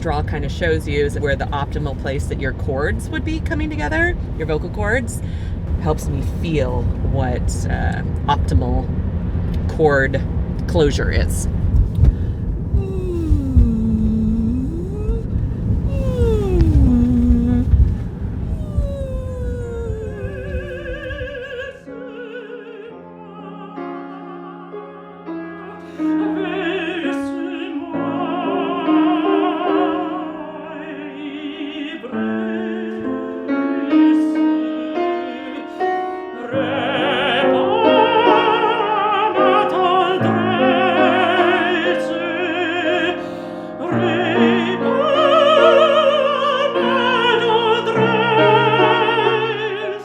straw kind of shows you is where the optimal place that your chords would be coming together, your vocal cords. Helps me feel what optimal chord closure is.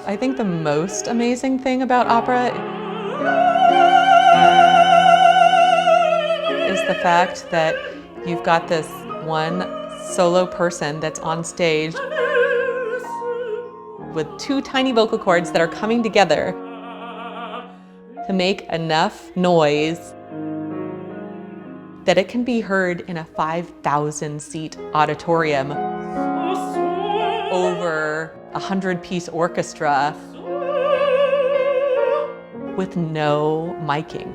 I think the most amazing thing about opera is the fact that you've got this one solo person that's on stage with two tiny vocal cords that are coming together to make enough noise that it can be heard in a 5,000-seat auditorium over a 100-piece orchestra with no miking.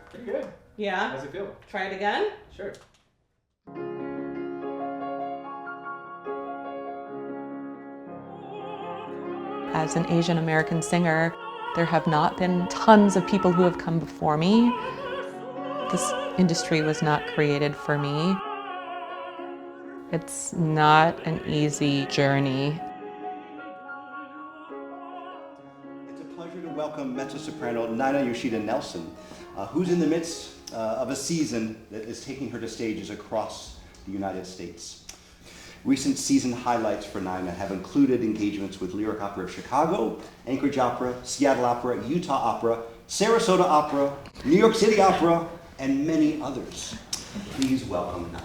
Pretty good. Yeah? How's it feel? Try it again? Sure. As an Asian American singer, there have not been tons of people who have come before me. This industry was not created for me. It's not an easy journey. It's a pleasure to welcome mezzo-soprano Nina Yoshida Nelsen, who's in the midst of a season that is taking her to stages across the United States. Recent season highlights for Nina have included engagements with Lyric Opera of Chicago, Anchorage Opera, Seattle Opera, Utah Opera, Sarasota Opera, New York City Opera, and many others. Please welcome Nina.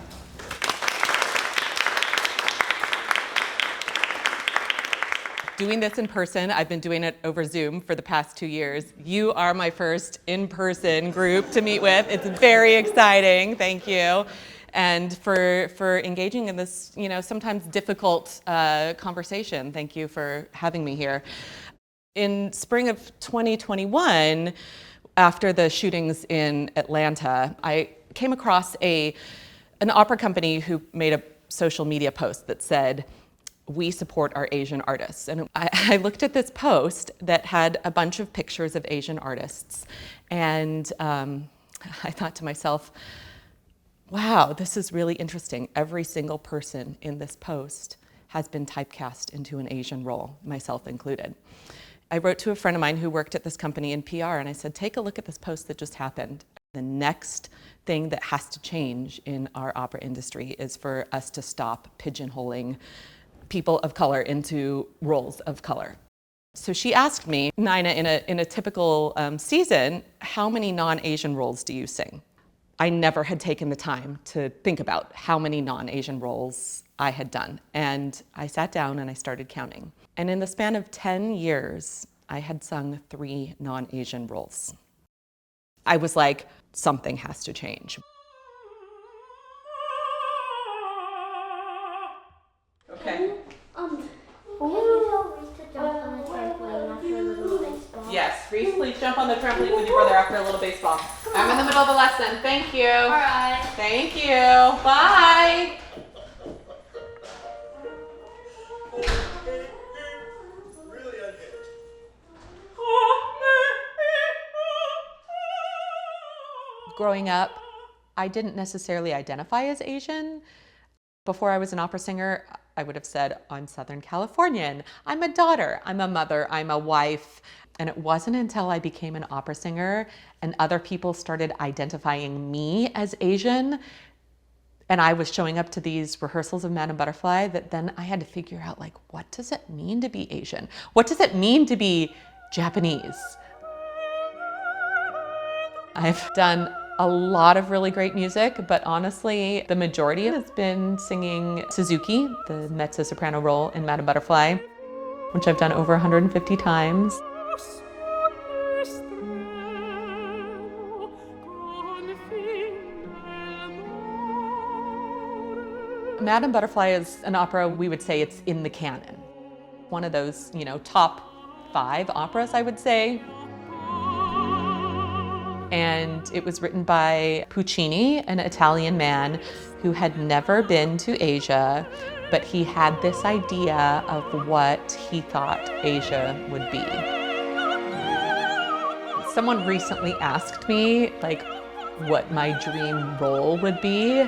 Doing this in person, I've been doing it over Zoom for the past 2 years. You are my first in-person group to meet with. It's very exciting, thank you. And for engaging in this, sometimes difficult conversation. Thank you for having me here. In spring of 2021, after the shootings in Atlanta, I came across an opera company who made a social media post that said, "We support our Asian artists." And I looked at this post that had a bunch of pictures of Asian artists, and I thought to myself, wow, this is really interesting. Every single person in this post has been typecast into an Asian role, myself included. I wrote to a friend of mine who worked at this company in PR, and I said, take a look at this post that just happened. The next thing that has to change in our opera industry is for us to stop pigeonholing people of color into roles of color. So she asked me, Nina, in a typical season, how many non-Asian roles do you sing? I never had taken the time to think about how many non-Asian roles I had done. And I sat down and I started counting. And in the span of 10 years, I had sung 3 non-Asian roles. I was like, something has to change. Okay. Yes, Reese, please jump on the trampoline with your brother after a little baseball. I'm in the middle of the lesson. Thank you. All right. Thank you. Bye. Really unhinged. Growing up, I didn't necessarily identify as Asian. Before I was an opera singer, I would have said, I'm Southern Californian, I'm a daughter, I'm a mother, I'm a wife. And it wasn't until I became an opera singer and other people started identifying me as Asian, and I was showing up to these rehearsals of Madame Butterfly, that then I had to figure out, like, what does it mean to be Asian? What does it mean to be Japanese? I've done A lot of really great music, but honestly, the majority has been singing Suzuki, the mezzo-soprano role in Madame Butterfly, which I've done over 150 times. Madame Butterfly is an opera, we would say it's in the canon. One of those, top 5 operas, I would say. And it was written by Puccini, an Italian man who had never been to Asia, but he had this idea of what he thought Asia would be. Someone recently asked me, what my dream role would be,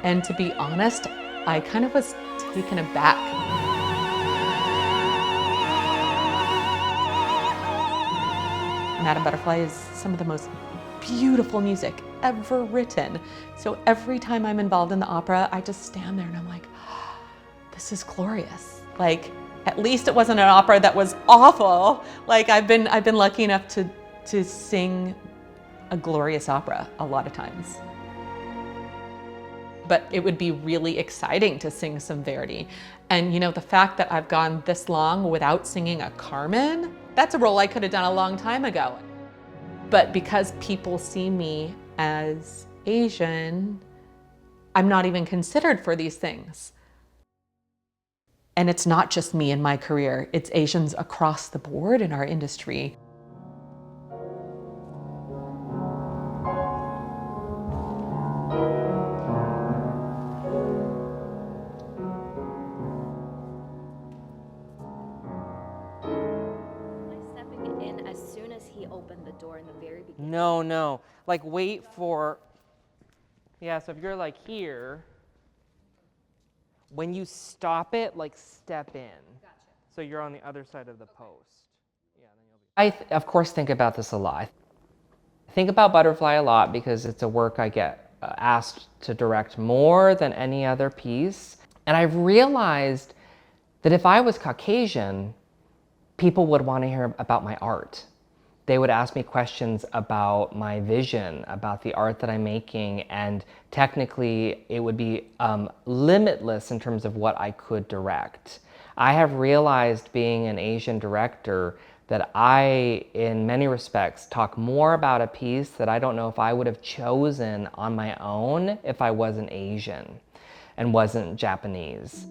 and to be honest, I kind of was taken aback. Madame Butterfly is some of the most beautiful music ever written. So every time I'm involved in the opera, I just stand there and I'm like, oh, this is glorious. At least it wasn't an opera that was awful. I've been lucky enough to sing a glorious opera a lot of times. But it would be really exciting to sing some Verdi. And the fact that I've gone this long without singing a Carmen, that's a role I could have done a long time ago. But because people see me as Asian, I'm not even considered for these things. And it's not just me in my career, it's Asians across the board in our industry. Open the door in the very beginning. No. Wait for, so if you're here, when you stop it, step in. Gotcha. So you're on the other side of the post. Yeah, then you'll be. I, of course, think about this a lot. I think about Butterfly a lot because it's a work I get asked to direct more than any other piece. And I've realized that if I was Caucasian, people would want to hear about my art. They would ask me questions about my vision, about the art that I'm making, and technically it would be limitless in terms of what I could direct. I have realized, being an Asian director, that I, in many respects, talk more about a piece that I don't know if I would have chosen on my own if I wasn't Asian and wasn't Japanese.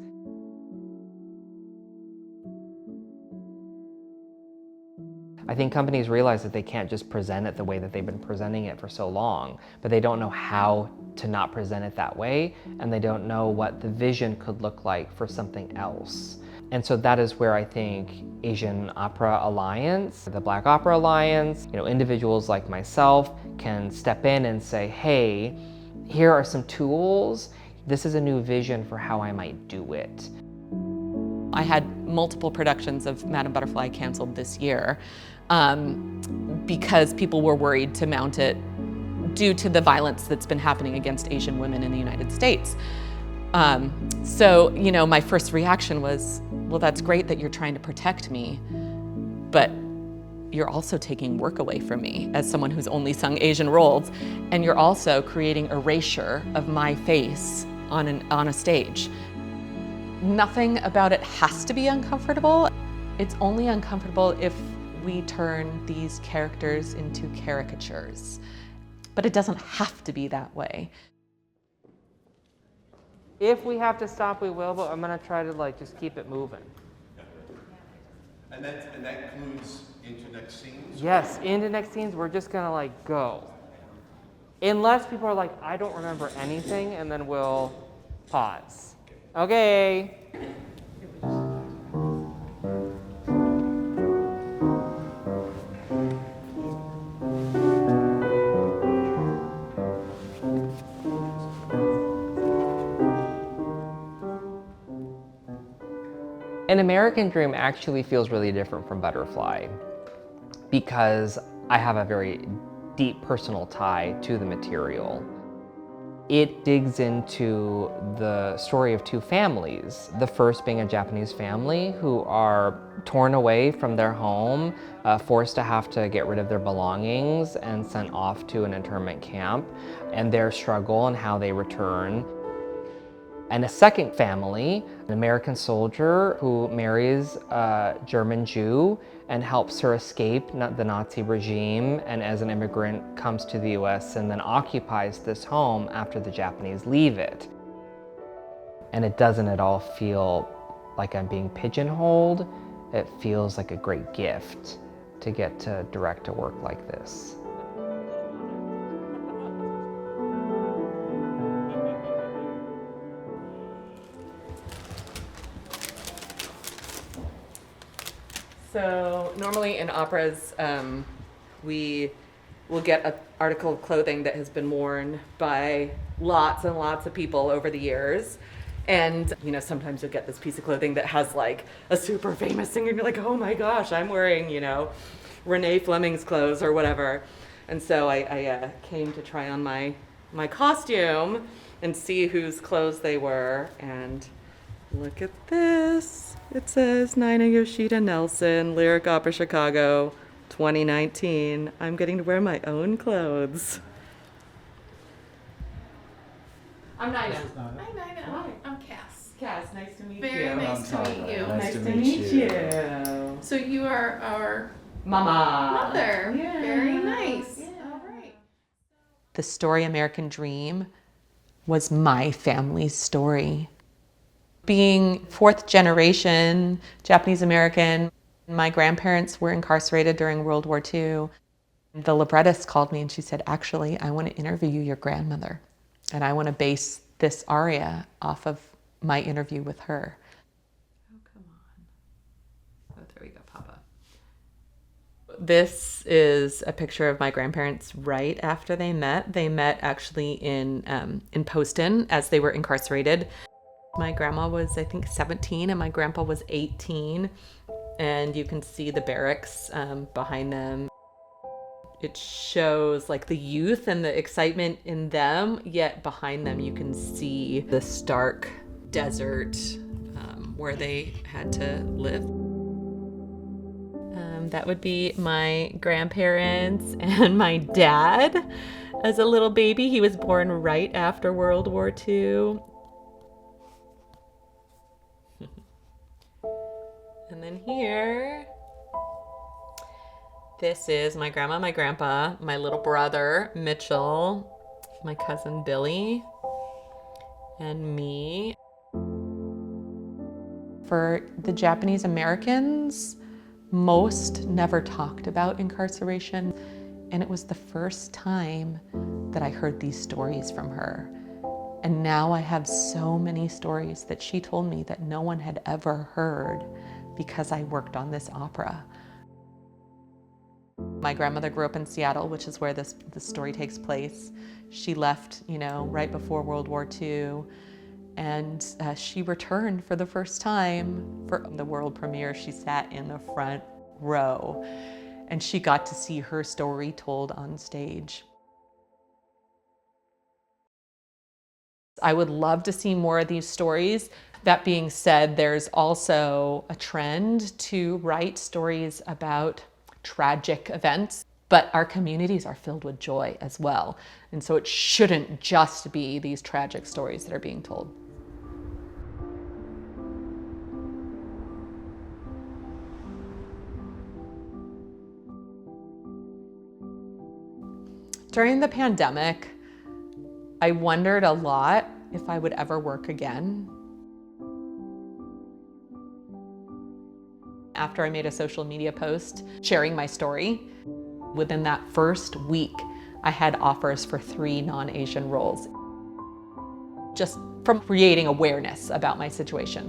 I think companies realize that they can't just present it the way that they've been presenting it for so long, but they don't know how to not present it that way, and they don't know what the vision could look like for something else. And so that is where I think Asian Opera Alliance, the Black Opera Alliance, individuals like myself can step in and say, hey, here are some tools. This is a new vision for how I might do it. I had multiple productions of Madame Butterfly canceled this year because people were worried to mount it due to the violence that's been happening against Asian women in the United States. So, my first reaction was, well, that's great that you're trying to protect me, but you're also taking work away from me as someone who's only sung Asian roles, and you're also creating erasure of my face on a stage. Nothing about it has to be uncomfortable. It's only uncomfortable if we turn these characters into caricatures. But it doesn't have to be that way. If we have to stop, we will, but I'm gonna try to just keep it moving. And that includes into next scenes? Yes, into next scenes, we're just gonna go. Unless people are like, I don't remember anything, and then we'll pause. Okay. An American Dream actually feels really different from Butterfly because I have a very deep personal tie to the material. It digs into the story of two families. The first being a Japanese family who are torn away from their home, forced to have to get rid of their belongings and sent off to an internment camp, and their struggle and how they return. And a second family, an American soldier who marries a German Jew and helps her escape the Nazi regime, and as an immigrant comes to the US and then occupies this home after the Japanese leave it. And it doesn't at all feel like I'm being pigeonholed. It feels like a great gift to get to direct a work like this. So normally in operas, we will get an article of clothing that has been worn by lots and lots of people over the years. And, you know, sometimes you'll get this piece of clothing that has like a super famous singer and you're like, oh my gosh, I'm wearing, you know, Renee Fleming's clothes or whatever. And so I came to try on my costume and see whose clothes they were. And look at this. It says Nina Yoshida Nelsen, Lyric Opera Chicago, 2019. I'm getting to wear my own clothes. I'm Nina. Hi, Nina. Hi. I'm Cass. Cass, nice to meet Very you. nice to meet you. Nice to meet you. So you are our Mama. mother. Yeah. Very nice. Yeah. All right. The story American Dream was my family's story. Being fourth generation Japanese American, my grandparents were incarcerated during World War II. The librettist called me and she said, actually, I want to interview your grandmother and I want to base this aria off of my interview with her. Oh, come on. Oh, there we go, Papa. This is a picture of my grandparents right after they met. They met actually in Poston as they were incarcerated. My grandma was, I think, 17 and my grandpa was 18. And you can see the barracks behind them. It shows like the youth and the excitement in them, yet behind them you can see the stark desert where they had to live. That would be my grandparents and my dad as a little baby. He was born right after World War II. And then here, this is my grandma, my grandpa, my little brother, Mitchell, my cousin Billy, and me. For the Japanese Americans, most never talked about incarceration. And it was the first time that I heard these stories from her. And now I have so many stories that she told me that no one had ever heard because I worked on this opera. My grandmother grew up in Seattle, which is where this story takes place. She left, you know, right before World War II, and she returned for the first time for the world premiere. She sat in the front row, and she got to see her story told on stage. I would love to see more of these stories. That being said, there's also a trend to write stories about tragic events, but our communities are filled with joy as well. And so it shouldn't just be these tragic stories that are being told. During the pandemic, I wondered a lot if I would ever work again. After I made a social media post sharing my story, within that first week, I had offers for 3 non-Asian roles, just from creating awareness about my situation.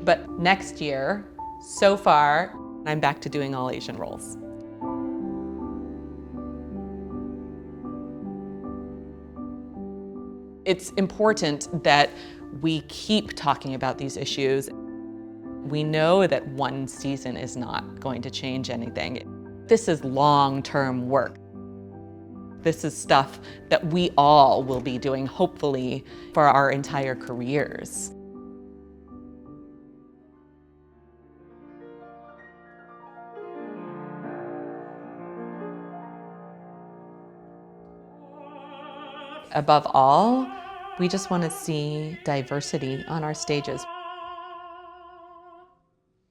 But next year, so far, I'm back to doing all Asian roles. It's important that we keep talking about these issues. We know that one season is not going to change anything. This is long-term work. This is stuff that we all will be doing, hopefully, for our entire careers. Above all, we just want to see diversity on our stages.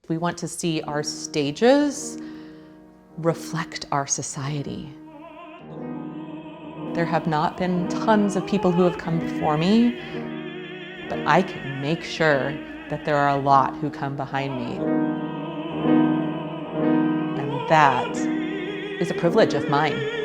We want to see our stages reflect our society. There have not been tons of people who have come before me, but I can make sure that there are a lot who come behind me. And that is a privilege of mine.